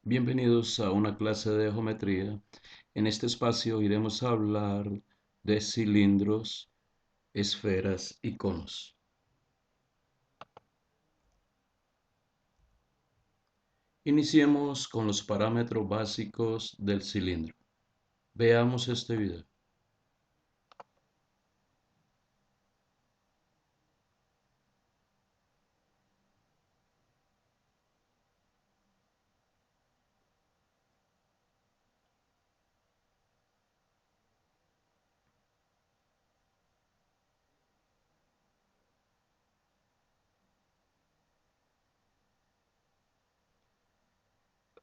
Bienvenidos a una clase de geometría. En este espacio iremos a hablar de cilindros, esferas y conos. Iniciemos con los parámetros básicos del cilindro. Veamos este video.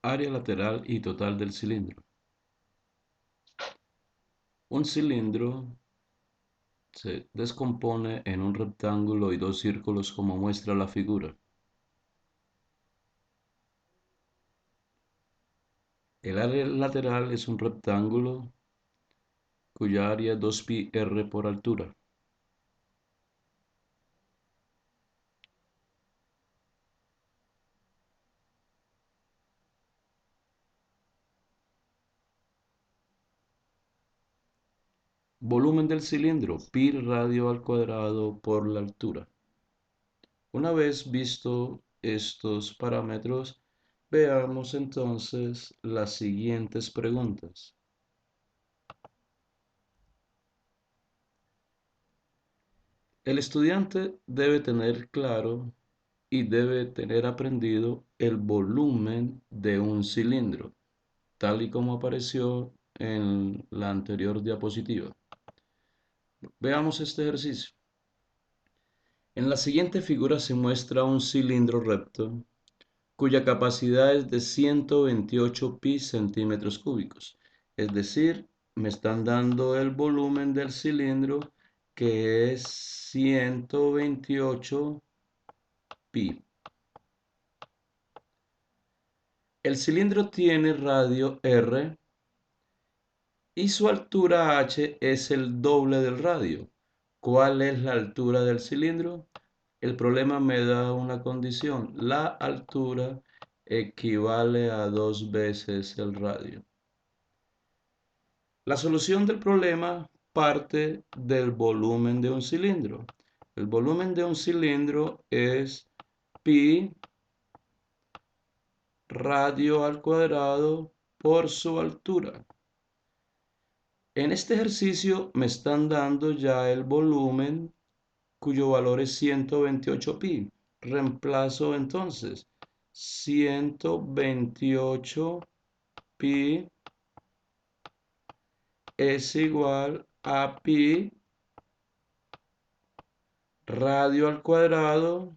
Área lateral y total del cilindro. Un cilindro se descompone en un rectángulo y dos círculos como muestra la figura. El área lateral es un rectángulo cuya área es 2πr por altura. Volumen del cilindro, pi radio al cuadrado por la altura. Una vez visto estos parámetros, veamos entonces las siguientes preguntas. El estudiante debe tener claro y debe tener aprendido el volumen de un cilindro, tal y como apareció en la anterior diapositiva. Veamos este ejercicio. En la siguiente figura se muestra un cilindro recto cuya capacidad es de 128 pi centímetros cúbicos. Es decir, me están dando el volumen del cilindro que es 128 pi. El cilindro tiene radio R y su altura h es el doble del radio. ¿Cuál es la altura del cilindro? El problema me da una condición. La altura equivale a 2 veces el radio. La solución del problema parte del volumen de un cilindro. El volumen de un cilindro es pi radio al cuadrado por su altura. En este ejercicio me están dando ya el volumen cuyo valor es 128 pi. Reemplazo entonces 128 pi es igual a pi radio al cuadrado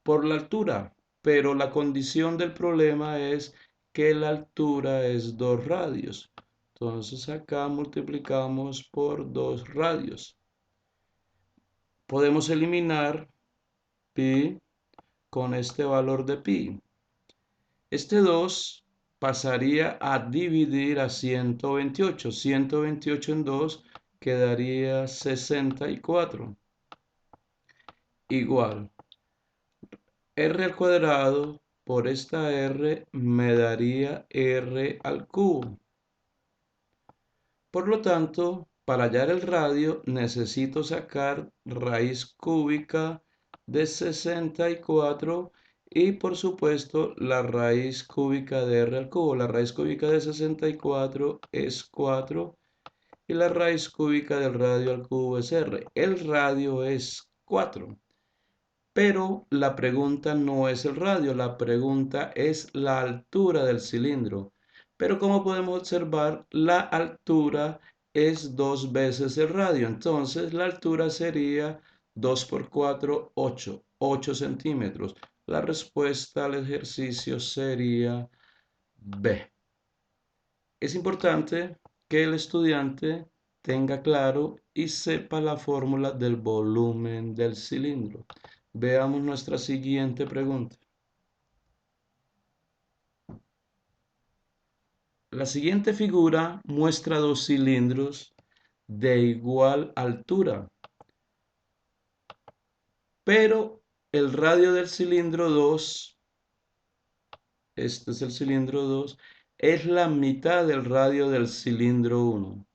por la altura. Pero la condición del problema es que la altura es 2 radios. Entonces acá multiplicamos por 2 radios. Podemos eliminar pi con este valor de pi. Este 2 pasaría a dividir a 128. 128 en 2 quedaría 64. Igual, r al cuadrado por esta r me daría r al cubo. Por lo tanto, para hallar el radio necesito sacar raíz cúbica de 64 y por supuesto la raíz cúbica de r al cubo. La raíz cúbica de 64 es 4 y la raíz cúbica del radio al cubo es r. El radio es 4. Pero la pregunta no es el radio, la pregunta es la altura del cilindro. Pero como podemos observar, la altura es 2 veces el radio. Entonces la altura sería 2 por 4, 8, 8 centímetros. La respuesta al ejercicio sería B. Es importante que el estudiante tenga claro y sepa la fórmula del volumen del cilindro. Veamos nuestra siguiente pregunta. La siguiente figura muestra dos cilindros de igual altura, pero el radio del cilindro 2 este es el cilindro 2, es la mitad del radio del cilindro 1.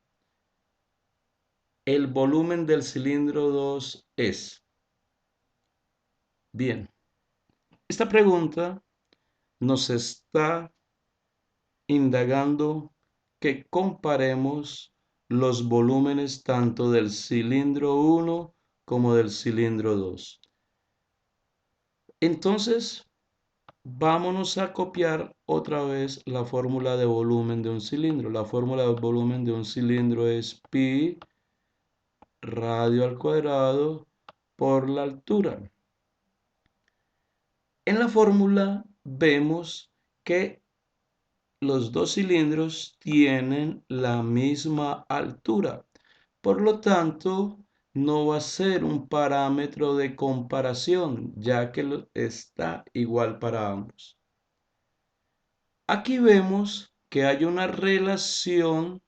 El volumen del cilindro 2 es. Bien, esta pregunta nos está indagando que comparemos los volúmenes tanto del cilindro 1 como del cilindro 2. Entonces, vámonos a copiar otra vez la fórmula de volumen de un cilindro. La fórmula de volumen de un cilindro es pi radio al cuadrado por la altura. En la fórmula vemos que los dos cilindros tienen la misma altura. Por lo tanto, no va a ser un parámetro de comparación, ya que está igual para ambos. Aquí vemos que hay una relación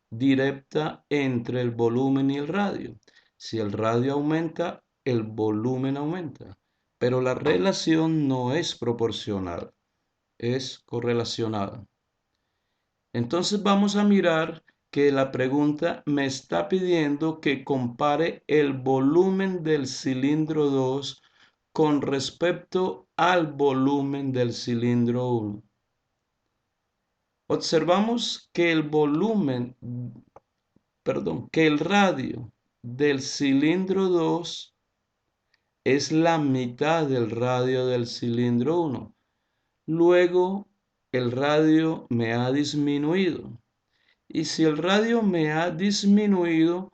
directa entre el volumen y el radio. Si el radio aumenta, el volumen aumenta, pero la relación no es proporcional, es correlacionada. Entonces vamos a mirar que la pregunta me está pidiendo que compare el volumen del cilindro 2 con respecto al volumen del cilindro 1. Observamos que que el radio del cilindro 2 es la mitad del radio del cilindro 1. Luego, el radio me ha disminuido. Y si el radio me ha disminuido,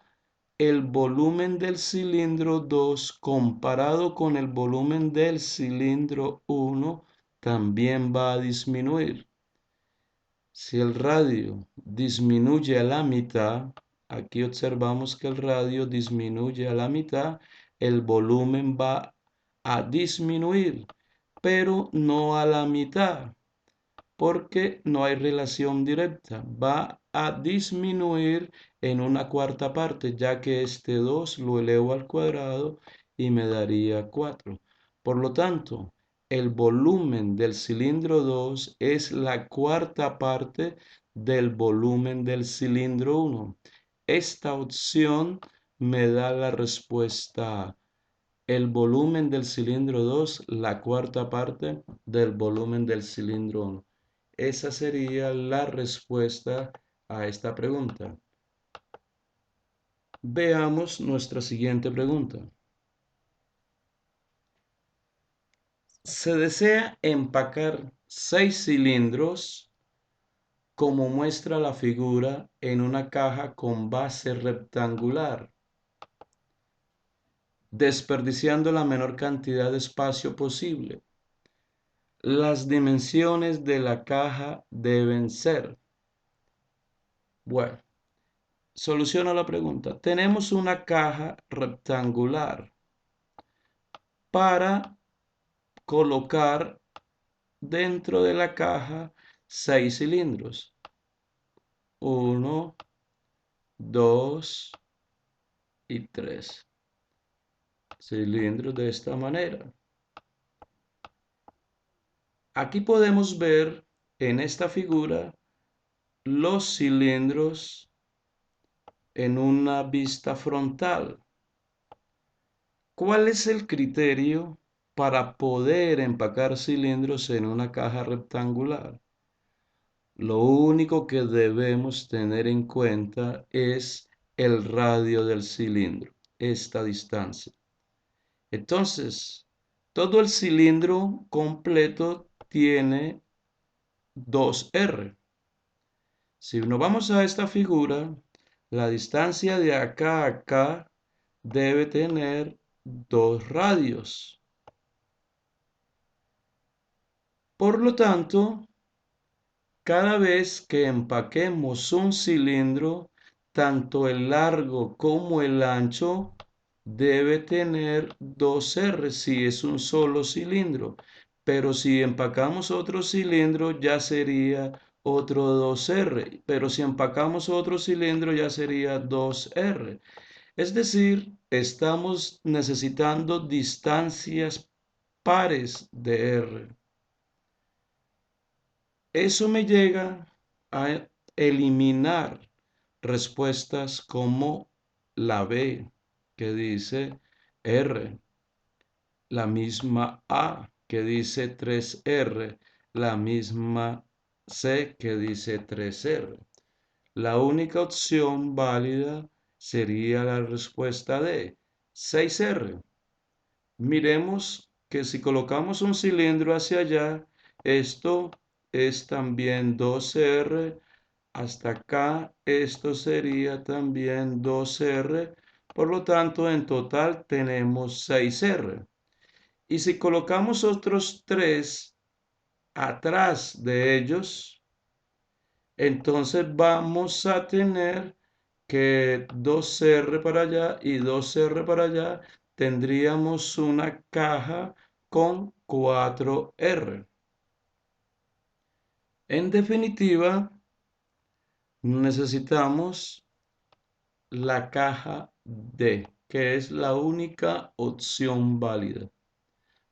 el volumen del cilindro 2 comparado con el volumen del cilindro 1 también va a disminuir. Si el radio disminuye a la mitad, aquí observamos que el radio disminuye a la mitad, el volumen va a disminuir, pero no a la mitad, porque no hay relación directa. Va a disminuir en una cuarta parte, ya que este 2 lo elevo al cuadrado y me daría 4. Por lo tanto, el volumen del cilindro 2 es la cuarta parte del volumen del cilindro 1. Esta opción me da la respuesta A. El volumen del cilindro 2, la cuarta parte del volumen del cilindro 1. Esa sería la respuesta a esta pregunta. Veamos nuestra siguiente pregunta. Se desea empacar 6 cilindros, como muestra la figura, en una caja con base rectangular, desperdiciando la menor cantidad de espacio posible. Las dimensiones de la caja deben ser. Bueno, soluciono la pregunta. Tenemos una caja rectangular para colocar dentro de la caja 6 cilindros. 1, 2 y 3 cilindros de esta manera. Aquí podemos ver en esta figura los cilindros en una vista frontal. ¿Cuál es el criterio para poder empacar cilindros en una caja rectangular? Lo único que debemos tener en cuenta es el radio del cilindro, esta distancia. Entonces, todo el cilindro completo tiene 2R. Si nos vamos a esta figura, la distancia de acá a acá debe tener 2 radios. Por lo tanto, cada vez que empaquemos un cilindro, tanto el largo como el ancho debe tener 2R si es un solo cilindro. Pero si empacamos otro cilindro ya sería otro 2R. Pero si empacamos otro cilindro ya sería 2R. Es decir, estamos necesitando distancias pares de R. Eso me llega a eliminar respuestas como la B, que dice R, la misma A, que dice 3R, la misma C, que dice 3R. La única opción válida sería la respuesta D, 6R. Miremos que si colocamos un cilindro hacia allá, esto es también 2R, hasta acá esto sería también 2R, por lo tanto en total tenemos 6R. Y si colocamos otros 3 atrás de ellos, entonces vamos a tener que 2R para allá y 2R para allá, tendríamos una caja con 4R. En definitiva, necesitamos la caja D, que es la única opción válida.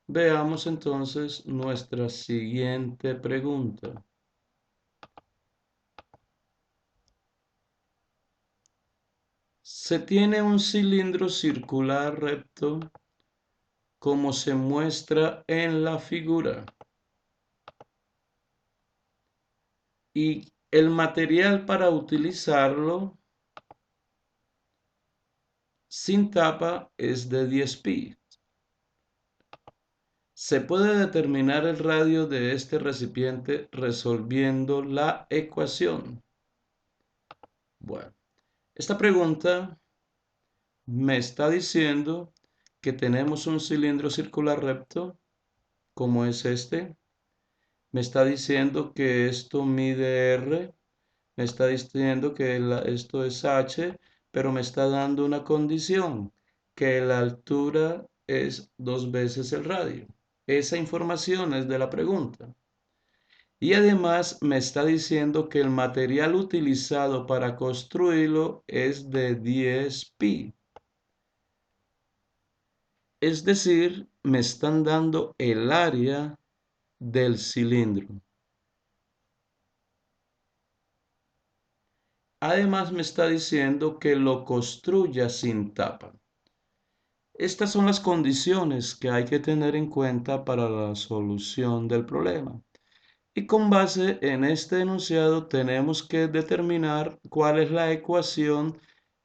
Veamos entonces nuestra siguiente pregunta. Se tiene un cilindro circular recto como se muestra en la figura y el material para utilizarlo sin tapa es de 10 pi. Se puede determinar el radio de este recipiente resolviendo la ecuación. Bueno, esta pregunta me está diciendo que tenemos un cilindro circular recto, como es este. Me está diciendo que esto mide R. Me está diciendo que esto es H, pero me está dando una condición, que la altura es 2 veces el radio. Esa información es de la pregunta. Y además me está diciendo que el material utilizado para construirlo es de 10 pi. Es decir, me están dando el área del cilindro. Además me está diciendo que lo construya sin tapa. Estas son las condiciones que hay que tener en cuenta para la solución del problema. Y con base en este enunciado tenemos que determinar cuál es la ecuación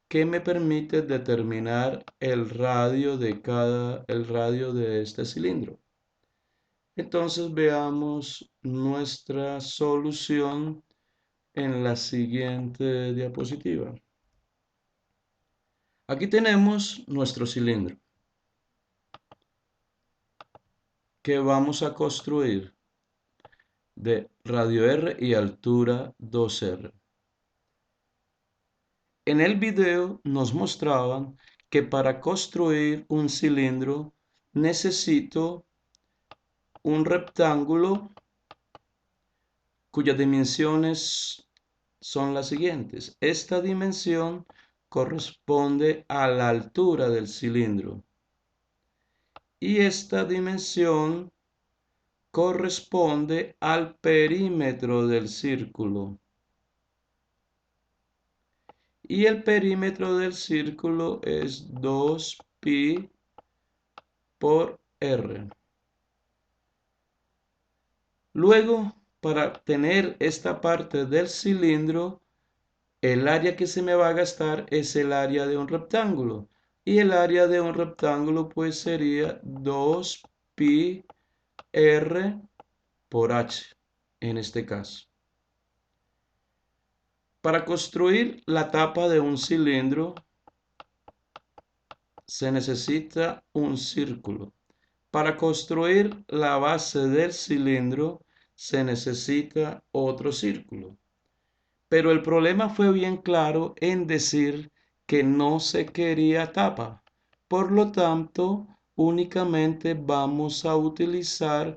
que me permite determinar el radio de este cilindro. Entonces veamos nuestra solución en la siguiente diapositiva. Aquí tenemos nuestro cilindro que vamos a construir de radio R y altura 2R. En el video nos mostraban que para construir un cilindro necesito un rectángulo cuyas dimensiones son las siguientes. Esta dimensión corresponde a la altura del cilindro y esta dimensión corresponde al perímetro del círculo. Y el perímetro del círculo es 2 pi por R. Luego, para tener esta parte del cilindro, el área que se me va a gastar es el área de un rectángulo. Y el área de un rectángulo pues sería 2 pi R por H en este caso. Para construir la tapa de un cilindro se necesita un círculo. Para construir la base del cilindro se necesita otro círculo. Pero el problema fue bien claro en decir que no se quería tapa. Por lo tanto, únicamente vamos a utilizar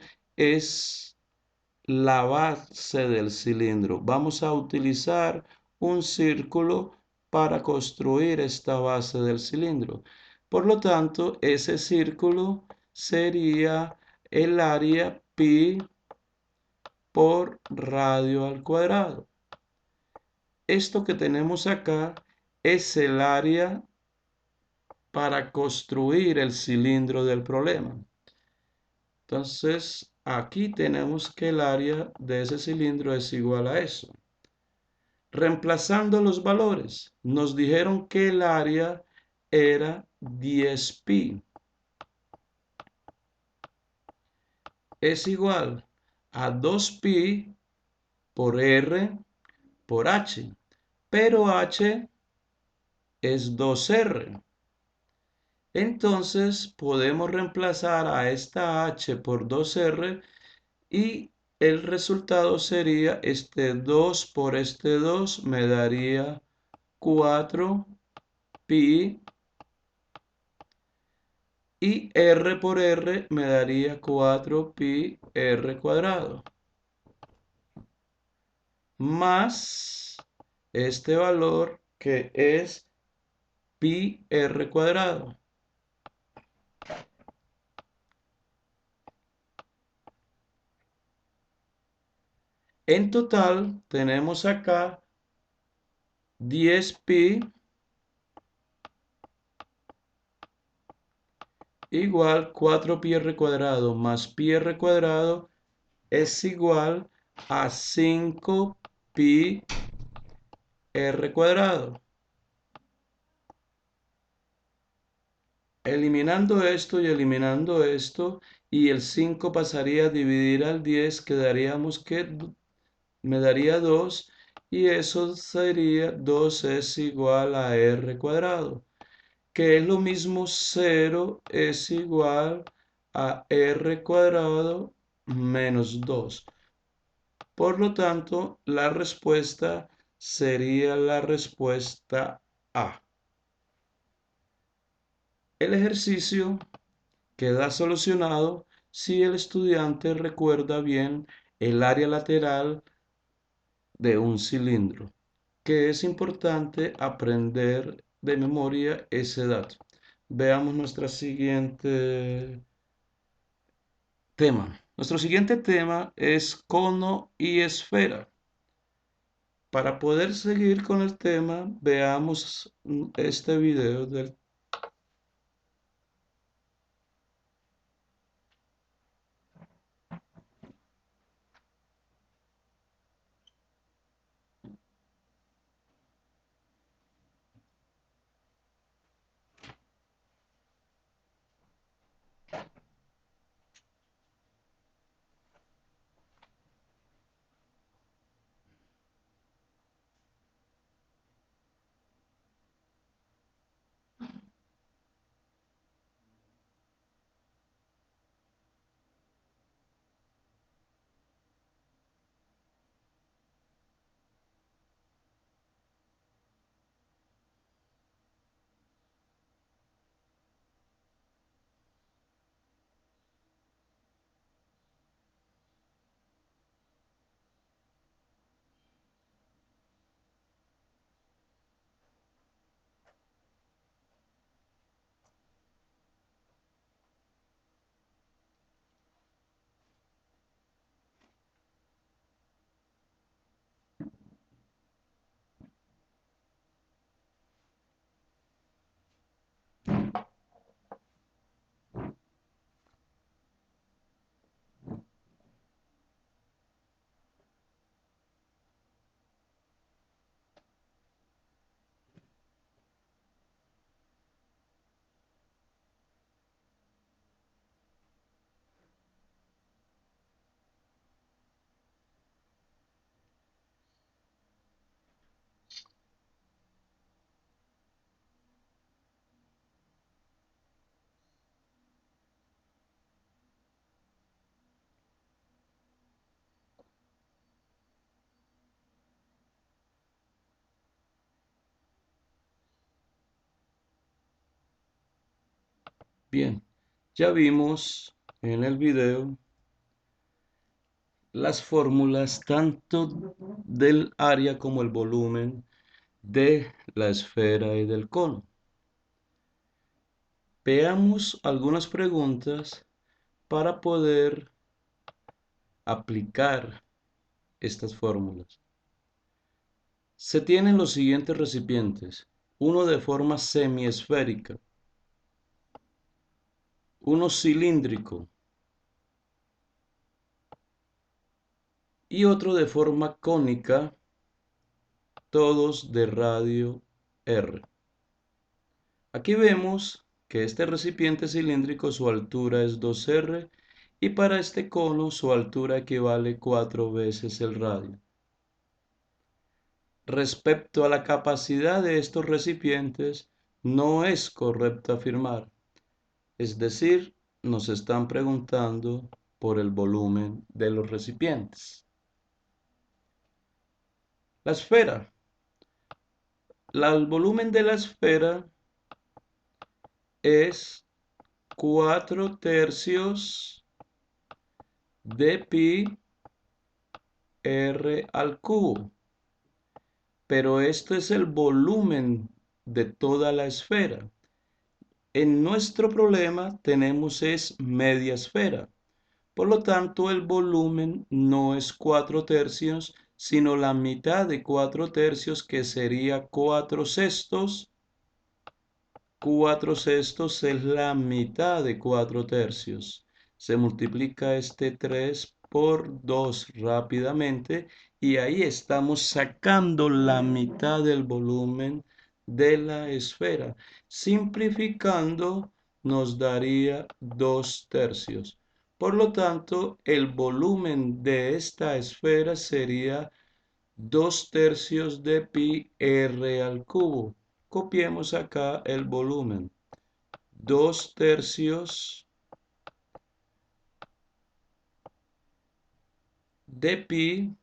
la base del cilindro. Vamos a utilizar un círculo para construir esta base del cilindro. Por lo tanto, ese círculo sería el área pi por radio al cuadrado. Esto que tenemos acá es el área para construir el cilindro del problema. Entonces, aquí tenemos que el área de ese cilindro es igual a eso. Reemplazando los valores, nos dijeron que el área era 10pi. Es igual a 2pi por r por h. Pero h es 2r. Entonces podemos reemplazar a esta h por 2r y el resultado sería este 2 por este 2 me daría 4pi y r por r me daría 4pi r cuadrado más este valor que es pi r cuadrado. En total tenemos acá 10pi igual 4pi r cuadrado más pi r cuadrado es igual a 5pi r cuadrado. Eliminando esto y eliminando esto, y el 5 pasaría a dividir al 10, quedaríamos que me daría 2, y eso sería 2 es igual a r cuadrado, que es lo mismo 0 es igual a r cuadrado menos 2. Por lo tanto, la respuesta sería la respuesta A. El ejercicio queda solucionado si el estudiante recuerda bien el área lateral de un cilindro, que es importante aprender de memoria ese dato. Veamos nuestro siguiente tema. Nuestro siguiente tema es cono y esfera. Para poder seguir con el tema, veamos este video del... Bien, ya vimos en el video las fórmulas tanto del área como el volumen de la esfera y del cono. Veamos algunas preguntas para poder aplicar estas fórmulas. Se tienen los siguientes recipientes: uno de forma semiesférica, uno cilíndrico y otro de forma cónica, todos de radio R. Aquí vemos que este recipiente cilíndrico su altura es 2R y para este cono su altura equivale 4 veces el radio. Respecto a la capacidad de estos recipientes, no es correcto afirmar. Es decir, nos están preguntando por el volumen de los recipientes. La esfera. El volumen de la esfera es 4/3 de pi r al cubo. Pero esto es el volumen de toda la esfera. En nuestro problema tenemos es media esfera. Por lo tanto, el volumen no es 4/3, sino la mitad de 4/3, que sería 4/6. 4/6 es la mitad de 4/3. Se multiplica este 3 por 2 rápidamente y ahí estamos sacando la mitad del volumen de la esfera. Simplificando nos daría 2/3. Por lo tanto, el volumen de esta esfera sería 2/3 de pi r al cubo. Copiemos acá el volumen. 2/3 de pi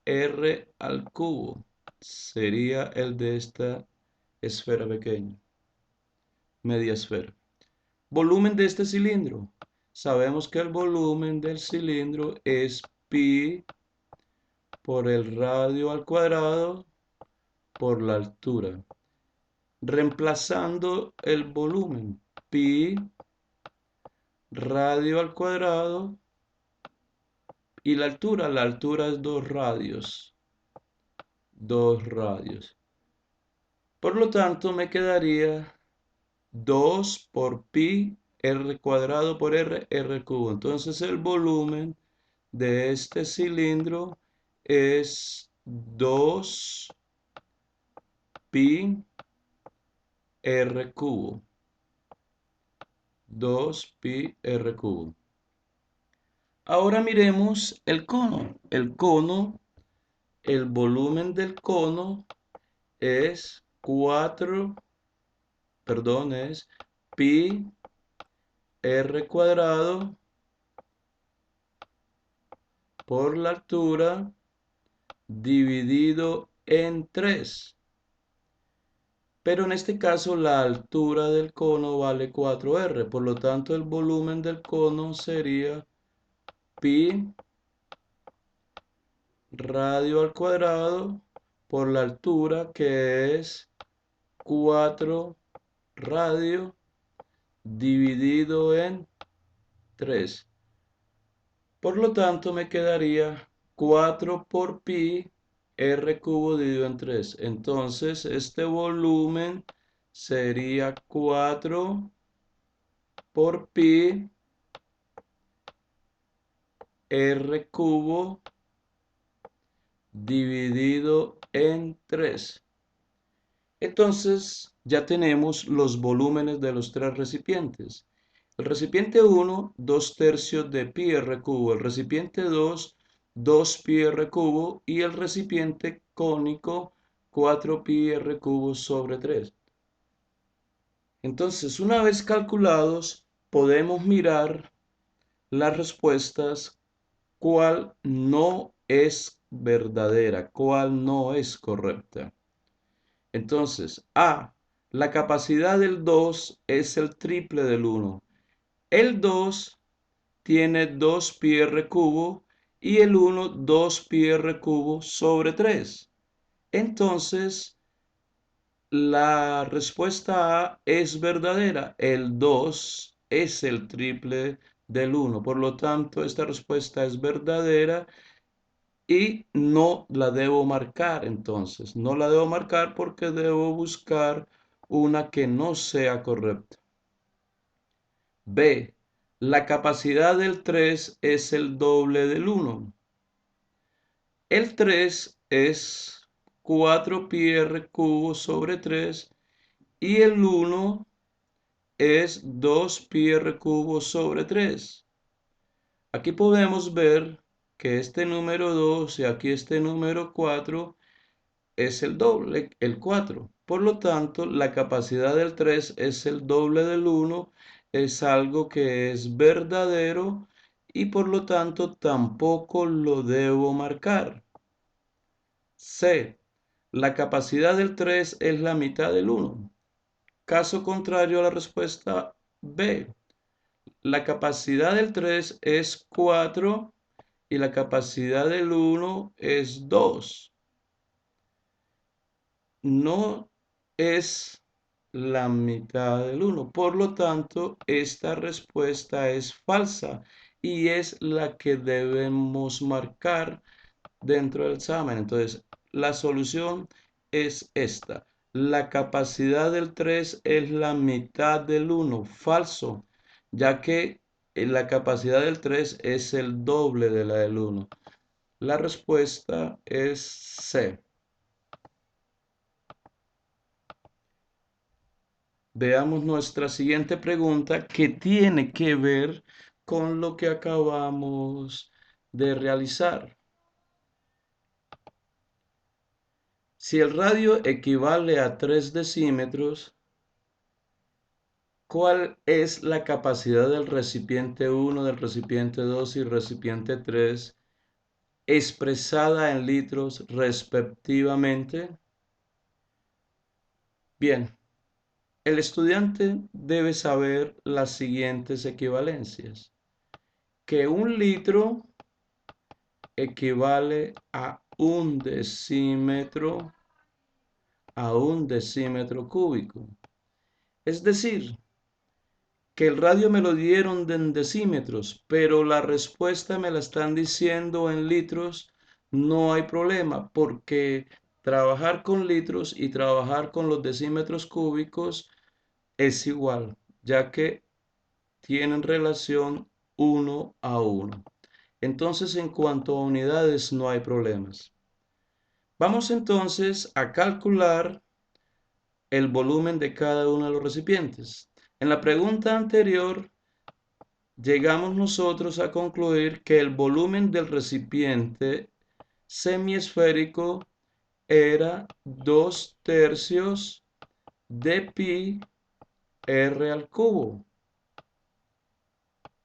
r al cubo sería el de esta esfera pequeña, media esfera. Volumen de este cilindro. Sabemos que el volumen del cilindro es pi por el radio al cuadrado por la altura. Reemplazando el volumen, pi radio al cuadrado y la altura es 2 radios. 2 radios. Por lo tanto, me quedaría 2 por pi r cuadrado por r cubo. Entonces el volumen de este cilindro es 2 pi r cubo. 2 pi r cubo. Ahora miremos el cono. El cono, el volumen del cono es es pi r cuadrado por la altura dividido en 3. Pero en este caso la altura del cono vale 4R, por lo tanto el volumen del cono sería pi radio al cuadrado por la altura, que es 4 radio dividido en 3. Por lo tanto me quedaría 4 por pi r cubo dividido en 3. Entonces este volumen sería 4 por pi r cubo dividido en 3. Entonces ya tenemos los volúmenes de los tres recipientes. El recipiente 1, 2/3 de pi r cubo. El recipiente 2, 2 pi r cubo. Y el recipiente cónico, 4 pi r cubo sobre 3. Entonces, una vez calculados, podemos mirar las respuestas, cuál no es verdadera, cuál no es correcta. Entonces, A, la capacidad del 2 es el triple del 1. El 2 tiene 2 pi r cubo y el 1 2 pi r cubo sobre 3. Entonces, la respuesta A es verdadera. El 2 es el triple del 1. Por lo tanto, esta respuesta es verdadera y no la debo marcar entonces. No la debo marcar porque debo buscar una que no sea correcta. B. La capacidad del 3 es el doble del 1. El 3 es 4πr cubo sobre 3 y el 1 es 2πr cubo sobre 3. Aquí podemos ver que este número 2 y aquí este número 4 es el doble, el 4. Por lo tanto, la capacidad del 3 es el doble del 1, es algo que es verdadero y por lo tanto tampoco lo debo marcar. C. La capacidad del 3 es la mitad del 1. Caso contrario a la respuesta B. La capacidad del 3 es 4 y la capacidad del 1 es 2. No es la mitad del 1. Por lo tanto, esta respuesta es falsa y es la que debemos marcar dentro del examen. Entonces, la solución es esta. La capacidad del 3 es la mitad del 1. Falso, ya que la capacidad del 3 es el doble de la del 1. La respuesta es C. Veamos nuestra siguiente pregunta que tiene que ver con lo que acabamos de realizar. Si el radio equivale a 3 decímetros, ¿cuál es la capacidad del recipiente 1, del recipiente 2 y recipiente 3 expresada en litros respectivamente? Bien, el estudiante debe saber las siguientes equivalencias. Que un litro equivale a un decímetro cúbico. Es decir, que el radio me lo dieron en decímetros, pero la respuesta me la están diciendo en litros, no hay problema, porque trabajar con litros y trabajar con los decímetros cúbicos es igual, ya que tienen relación 1 a 1. Entonces, en cuanto a unidades, no hay problemas. Vamos entonces a calcular el volumen de cada uno de los recipientes. En la pregunta anterior, llegamos nosotros a concluir que el volumen del recipiente semiesférico era 2/3 de pi r al cubo.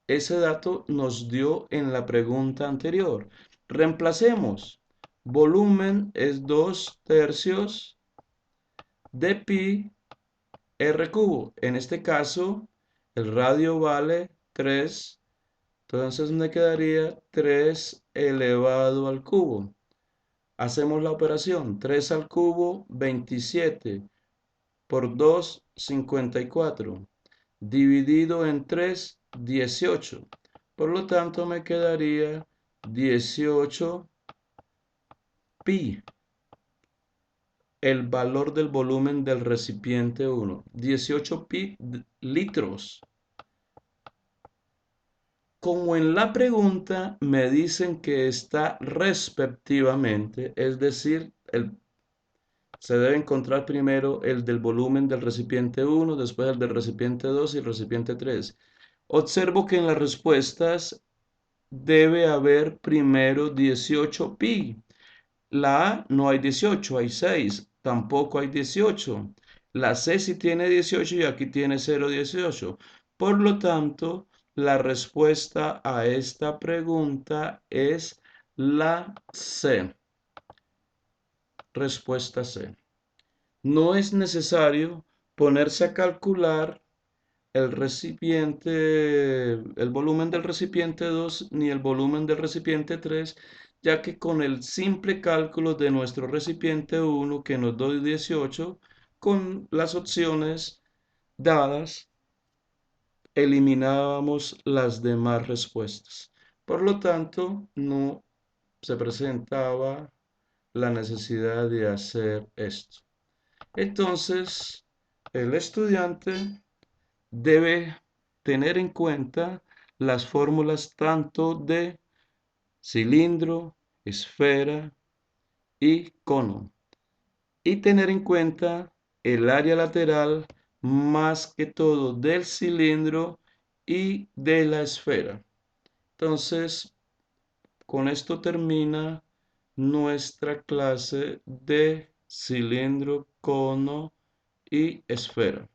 Ese dato nos dio en la pregunta anterior. Reemplacemos. Volumen es 2/3 de pi r cubo. En este caso, el radio vale 3. Entonces me quedaría 3 elevado al cubo. Hacemos la operación. 3 al cubo, 27. Por 2, 54. Dividido en 3, 18. Por lo tanto, me quedaría 18 pi, el valor del volumen del recipiente 1. 18 pi litros. Como en la pregunta me dicen que está respectivamente, es decir, se debe encontrar primero el del volumen del recipiente 1, después el del recipiente 2 y el recipiente 3. Observo que en las respuestas debe haber primero 18 pi. La A no hay 18, hay 6. Tampoco hay 18. La C sí tiene 18 y aquí tiene 0,18. Por lo tanto, la respuesta a esta pregunta es la C. Respuesta C. No es necesario ponerse a calcular el recipiente, el volumen del recipiente 2 ni el volumen del recipiente 3, ya que con el simple cálculo de nuestro recipiente 1 que nos dio 18, con las opciones dadas, eliminábamos las demás respuestas. Por lo tanto, no se presentaba la necesidad de hacer esto. Entonces, el estudiante debe tener en cuenta las fórmulas tanto de cilindro, esfera y cono, y tener en cuenta el área lateral más que todo del cilindro y de la esfera. Entonces, con esto termina nuestra clase de cilindro, cono y esfera.